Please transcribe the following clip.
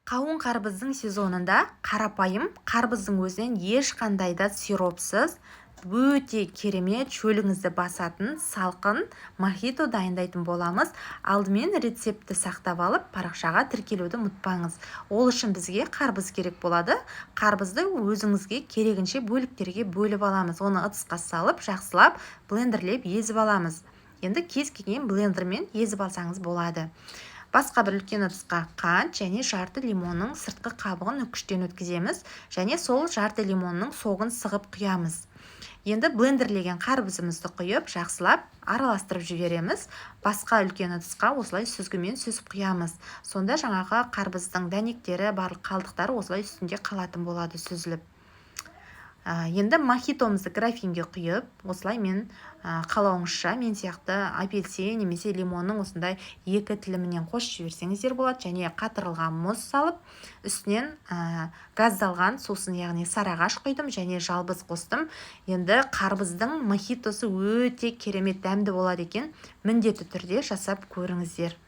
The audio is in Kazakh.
Қауын қарбыздың сезонында қарапайым қарбыздың өзінен ешқандай да сиропсыз, өте керемет шөліңізді басатын салқын мохито дайындайтын боламыз. Алдымен рецептті сақтап алып, парақшаға тіркелуді ұмытпаңыз. Ол үшін бізге қарбыз керек болады. Қарбызды өзіңізге керегінше бөліктерге бөліп аламыз. Оны ыдысқа салып, жақсылап блендерлеп езіп аламыз. Енді кез келген блендермен езіп алсаңыз болады. Басқа бір үлкен ыдысқа қант және жарты лимонның сыртқы қабығын үкіштен өткіземіз, және сол жарты лимонның соғын сығып құямыз. Енді блендерлеген қарбызымызды құйып, жақсылап араластырып жібереміз. Басқа үлкен ыдысқа осылай сүзгімен сүзіп құямыз. Сонда жаңағы қарбыздың дәнектері, барлық қалдықтары осылай үстінде қалатын болады сүзіліп. Енді мохитомызды графинге құйып, осылай мен қалауыңызша, мен сияқты апельсин немесе лимонның осындай екі тілімінен қосып жіберсеңіздер болады, және қатырылған мұз салып, үстінен газдалған сусын, яғни сарыағаш құйдым және жалбыз қостым. Енді қарбыздың мохитосы өте керемет дәмді болады екен. Міндетті түрде жасап көріңіздер.